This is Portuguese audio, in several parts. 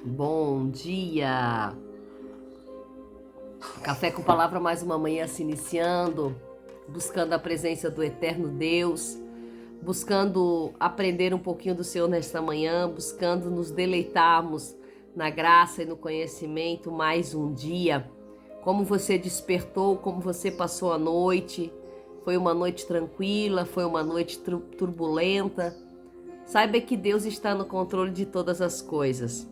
Bom dia! Café com Palavra, mais uma manhã se iniciando, buscando a presença do eterno Deus, buscando aprender um pouquinho do Senhor nesta manhã, buscando nos deleitarmos na graça e no conhecimento mais um dia. Como você despertou, como você passou a noite, foi uma noite tranquila, foi uma noite turbulenta. Saiba que Deus está no controle de todas as coisas.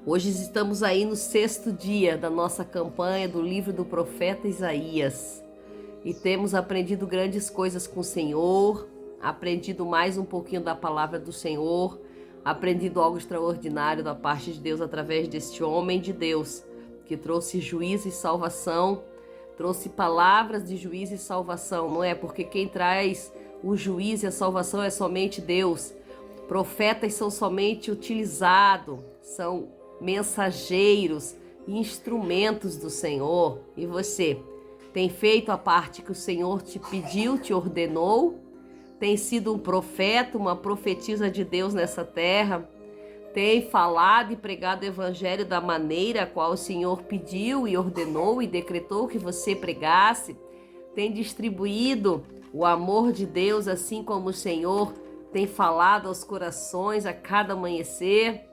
Hoje estamos aí no 6º dia da nossa campanha do livro do profeta Isaías e temos aprendido grandes coisas com o Senhor, aprendido mais um pouquinho da palavra do Senhor, aprendido algo extraordinário da parte de Deus através deste homem de Deus que trouxe juízo e salvação, trouxe palavras de juízo e salvação, não é? Porque quem traz o juízo e a salvação é somente Deus. Profetas são somente utilizados, são mensageiros e instrumentos do Senhor. E você tem feito a parte que o Senhor te pediu, te ordenou? Tem sido um profeta, uma profetisa de Deus nessa terra? Tem falado e pregado o evangelho da maneira a qual o Senhor pediu e ordenou e decretou que você pregasse? Tem distribuído o amor de Deus assim como o Senhor tem falado aos corações a cada amanhecer?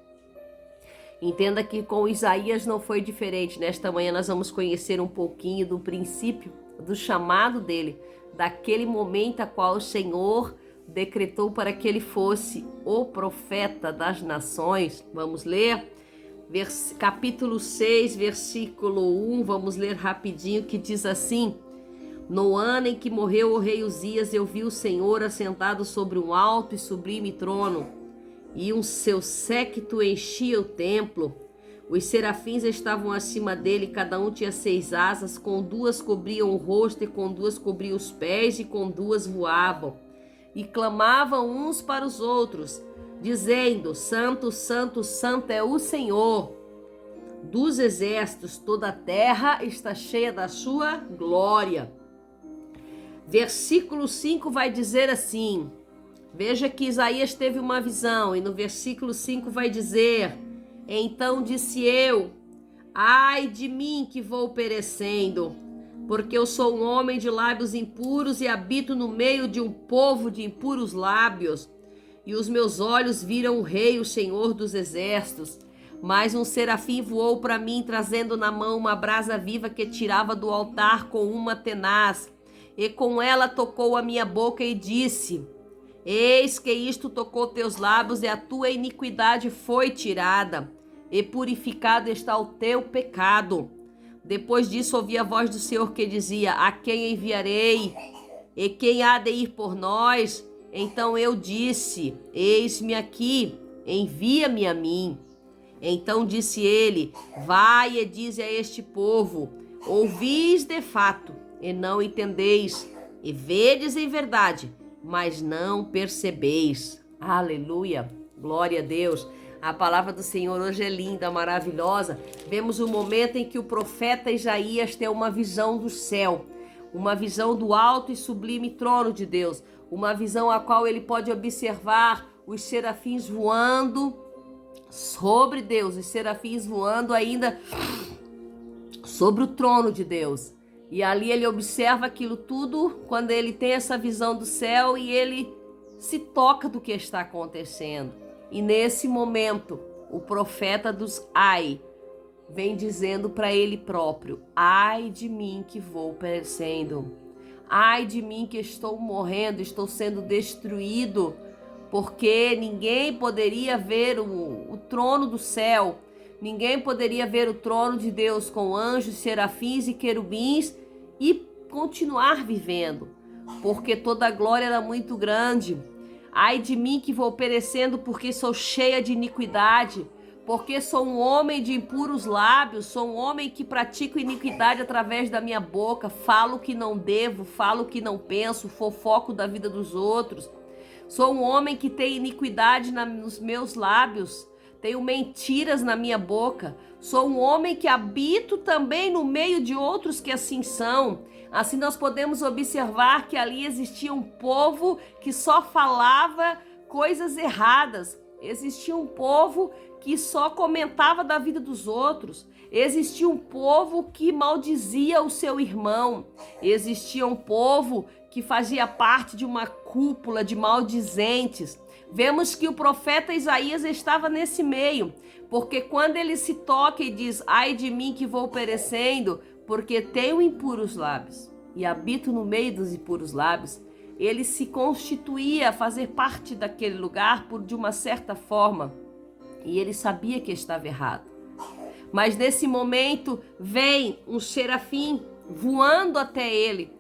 Entenda que com Isaías não foi diferente. Nesta manhã nós vamos conhecer um pouquinho do princípio, do chamado dele, daquele momento a qual o Senhor decretou para que ele fosse o profeta das nações. Vamos ler? Capítulo 6, versículo 1, vamos ler rapidinho, que diz assim: No ano em que morreu o rei Uzias, eu vi o Senhor assentado sobre um alto e sublime trono, e seu séquito enchia o templo. Os serafins estavam acima dele, cada um tinha 6 asas, com 2 cobriam o rosto, e com 2 cobriam os pés, e com 2 voavam. E clamavam uns para os outros, dizendo: Santo, Santo, Santo é o Senhor dos exércitos, toda a terra está cheia da sua glória. Versículo 5 vai dizer assim: veja que Isaías teve uma visão, e no versículo 5 vai dizer: Então disse eu, ai de mim que vou perecendo, porque eu sou um homem de lábios impuros e habito no meio de um povo de impuros lábios. E os meus olhos viram o Rei, o Senhor dos exércitos. Mas um serafim voou para mim, trazendo na mão uma brasa viva que tirava do altar com uma tenaz. E com ela tocou a minha boca e disse: Eis que isto tocou teus lábios, e a tua iniquidade foi tirada, e purificado está o teu pecado. Depois disso ouvi a voz do Senhor que dizia: A quem enviarei? E quem há de ir por nós? Então eu disse: Eis-me aqui, envia-me a mim. Então disse ele: Vai e dize a este povo: Ouvis de fato, e não entendeis, e vedes em verdade, mas não percebeis. Aleluia, glória a Deus. A palavra do Senhor hoje é linda, maravilhosa. Vemos o momento em que o profeta Isaías tem uma visão do céu, uma visão do alto e sublime trono de Deus, uma visão a qual ele pode observar os serafins voando sobre Deus, os serafins voando ainda sobre o trono de Deus. E ali ele observa aquilo tudo quando ele tem essa visão do céu e ele se toca do que está acontecendo. E nesse momento, o profeta dos ai vem dizendo para ele próprio: ai de mim que vou perecendo. Ai de mim que estou morrendo, estou sendo destruído, porque ninguém poderia ver o trono do céu. Ninguém poderia ver o trono de Deus com anjos, serafins e querubins e continuar vivendo, porque toda a glória era muito grande. Ai de mim que vou perecendo, porque sou cheia de iniquidade, porque sou um homem de impuros lábios, sou um homem que pratico iniquidade através da minha boca, falo o que não devo, falo o que não penso, fofoco da vida dos outros. Sou um homem que tem iniquidade nos meus lábios, tenho mentiras na minha boca. Sou um homem que habito também no meio de outros que assim são. Assim nós podemos observar que ali existia um povo que só falava coisas erradas. Existia um povo que só comentava da vida dos outros. Existia um povo que maldizia o seu irmão. Existia um povo que fazia parte de uma cúpula de maldizentes. Vemos que o profeta Isaías estava nesse meio, porque quando ele se toca e diz: ai de mim que vou perecendo, porque tenho impuros lábios e habito no meio dos impuros lábios, ele se constituía a fazer parte daquele lugar de uma certa forma, e ele sabia que estava errado. Mas nesse momento vem um serafim voando até ele,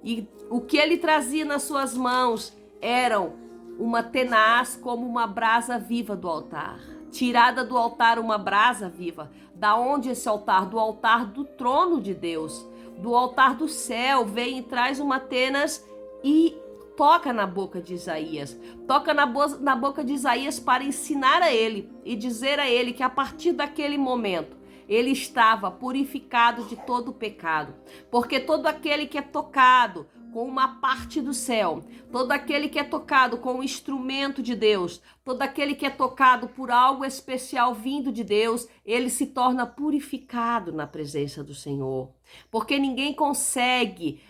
e o que ele trazia nas suas mãos eram uma tenaz como uma brasa viva do altar. Tirada do altar uma brasa viva. Da onde esse altar? Do altar do trono de Deus. Do altar do céu. Vem e traz uma tenaz e toca na boca de Isaías. Toca na boca de Isaías para ensinar a ele e dizer a ele que a partir daquele momento ele estava purificado de todo o pecado. Porque todo aquele que é tocado com uma parte do céu, todo aquele que é tocado com um instrumento de Deus, todo aquele que é tocado por algo especial vindo de Deus, ele se torna purificado na presença do Senhor. Porque ninguém consegue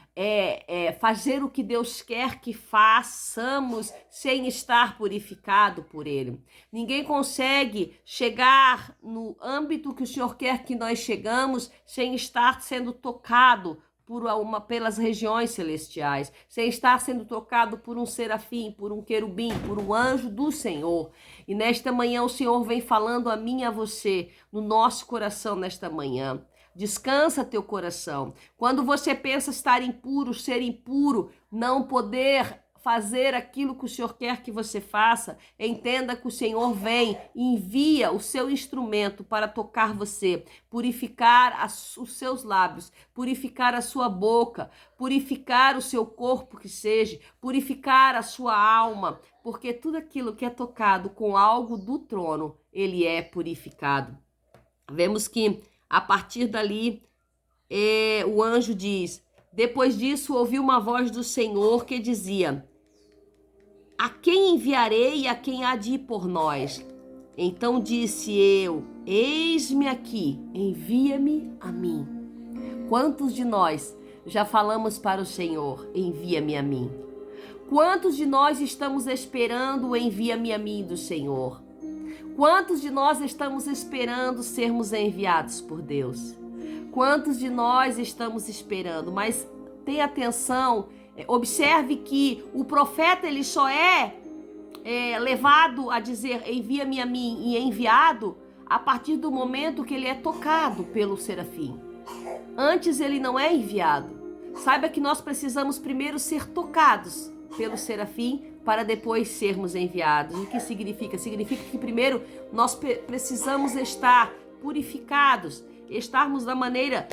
fazer o que Deus quer que façamos sem estar purificado por Ele. Ninguém consegue chegar no âmbito que o Senhor quer que nós chegamos sem estar sendo tocado pelas regiões celestiais, sem estar sendo tocado por um serafim, por um querubim, por um anjo do Senhor. E nesta manhã o Senhor vem falando a mim e a você, no nosso coração nesta manhã. Descansa teu coração. Quando você pensa estar impuro, ser impuro, não poder fazer aquilo que o Senhor quer que você faça, entenda que o Senhor vem e envia o seu instrumento para tocar você, purificar os seus lábios, purificar a sua boca, purificar o seu corpo que seja, purificar a sua alma, porque tudo aquilo que é tocado com algo do trono, ele é purificado. Vemos que a partir dali, o anjo diz: depois disso ouvi uma voz do Senhor que dizia: a quem enviarei e a quem há de ir por nós? Então disse eu: eis-me aqui, envia-me a mim. Quantos de nós já falamos para o Senhor: envia-me a mim? Quantos de nós estamos esperando o envia-me a mim do Senhor? Quantos de nós estamos esperando sermos enviados por Deus? Quantos de nós estamos esperando? Mas tenha atenção, observe que o profeta ele só é levado a dizer envia-me a mim e enviado a partir do momento que ele é tocado pelo serafim. Antes ele não é enviado. Saiba que nós precisamos primeiro ser tocados pelo serafim para depois sermos enviados. O que significa? Significa que primeiro nós precisamos estar purificados, estarmos da maneira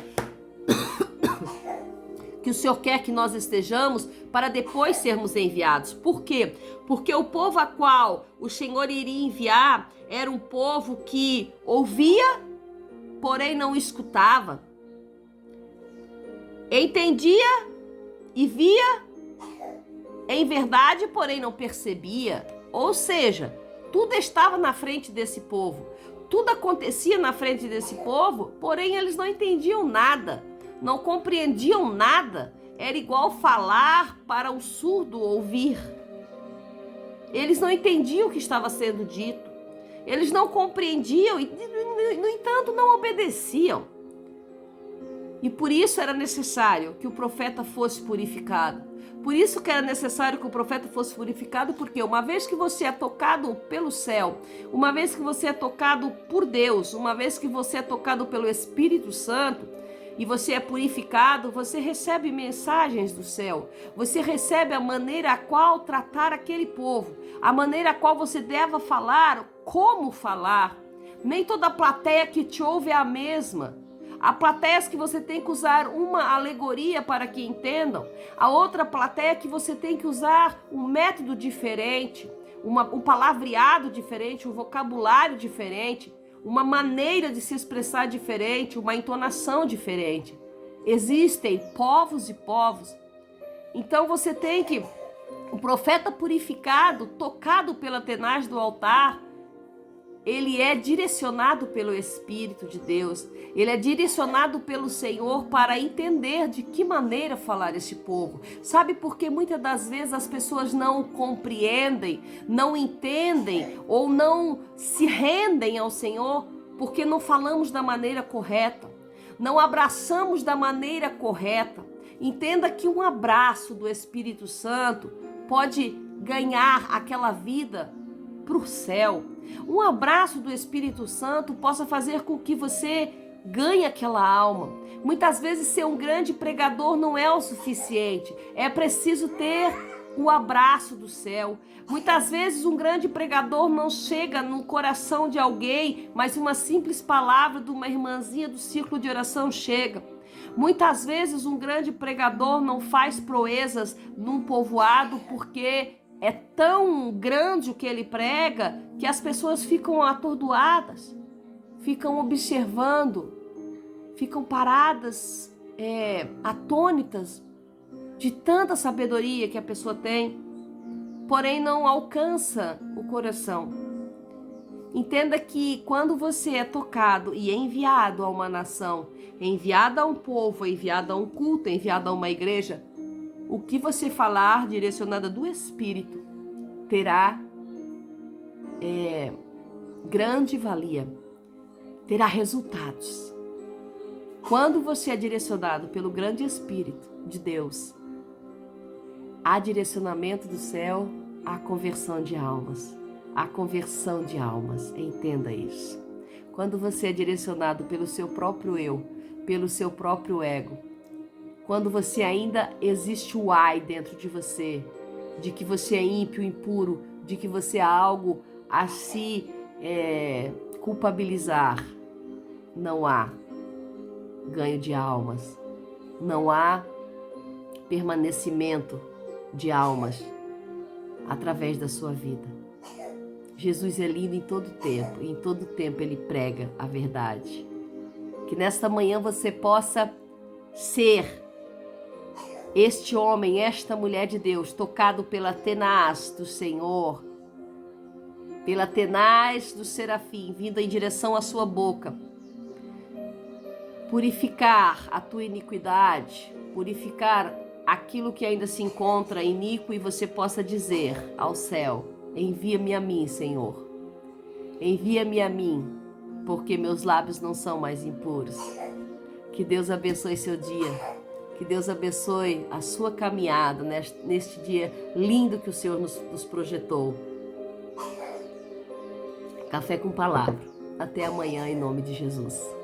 que o Senhor quer que nós estejamos para depois sermos enviados. Por quê? Porque o povo a qual o Senhor iria enviar era um povo que ouvia, porém não escutava, entendia e via em verdade, porém não percebia. Ou seja, tudo estava na frente desse povo. Tudo acontecia na frente desse povo, porém eles não entendiam nada, não compreendiam nada. Era igual falar para um surdo ouvir. Eles não entendiam o que estava sendo dito. Eles não compreendiam e, no entanto, não obedeciam. E por isso era necessário que o profeta fosse purificado. Por isso que era necessário que o profeta fosse purificado, porque uma vez que você é tocado pelo céu, uma vez que você é tocado por Deus, uma vez que você é tocado pelo Espírito Santo e você é purificado, você recebe mensagens do céu, você recebe a maneira a qual tratar aquele povo, a maneira a qual você deve falar, como falar. Nem toda a plateia que te ouve é a mesma. Há plateias que você tem que usar uma alegoria para que entendam. A outra plateia que você tem que usar um método diferente, um palavreado diferente, um vocabulário diferente, uma maneira de se expressar diferente, uma entonação diferente. Existem povos e povos. Então você tem que, o profeta purificado, tocado pela tenaz do altar, ele é direcionado pelo Espírito de Deus, ele é direcionado pelo Senhor para entender de que maneira falar esse povo. Sabe por que muitas das vezes as pessoas não compreendem, não entendem ou não se rendem ao Senhor? Porque não falamos da maneira correta, não abraçamos da maneira correta. Entenda que um abraço do Espírito Santo pode ganhar aquela vida para o céu. Um abraço do Espírito Santo possa fazer com que você ganhe aquela alma. Muitas vezes ser um grande pregador não é o suficiente. É preciso ter o abraço do céu. Muitas vezes um grande pregador não chega no coração de alguém, mas uma simples palavra de uma irmãzinha do círculo de oração chega. Muitas vezes um grande pregador não faz proezas num povoado porque é tão grande o que ele prega que as pessoas ficam atordoadas, ficam observando, ficam paradas, atônitas de tanta sabedoria que a pessoa tem, porém não alcança o coração. Entenda que quando você é tocado e é enviado a uma nação, enviado a um povo, enviado a um culto, enviado a uma igreja, o que você falar direcionada do Espírito terá grande valia, terá resultados. Quando você é direcionado pelo grande Espírito de Deus, há direcionamento do céu, há conversão de almas. A conversão de almas, entenda isso. Quando você é direcionado pelo seu próprio eu, pelo seu próprio ego, quando você ainda existe o ai dentro de você, de que você é ímpio, impuro, de que você há algo a se culpabilizar, não há ganho de almas, não há permanecimento de almas através da sua vida. Jesus é lindo em todo tempo, e em todo tempo Ele prega a verdade. Que nesta manhã você possa ser este homem, esta mulher de Deus, tocado pela tenaz do Senhor, pela tenaz do serafim, vindo em direção à sua boca. Purificar a tua iniquidade, purificar aquilo que ainda se encontra iníquo, e você possa dizer ao céu: envia-me a mim, Senhor. Envia-me a mim, porque meus lábios não são mais impuros. Que Deus abençoe seu dia. Que Deus abençoe a sua caminhada neste dia lindo que o Senhor nos projetou. Café com Palavra. Até amanhã, em nome de Jesus.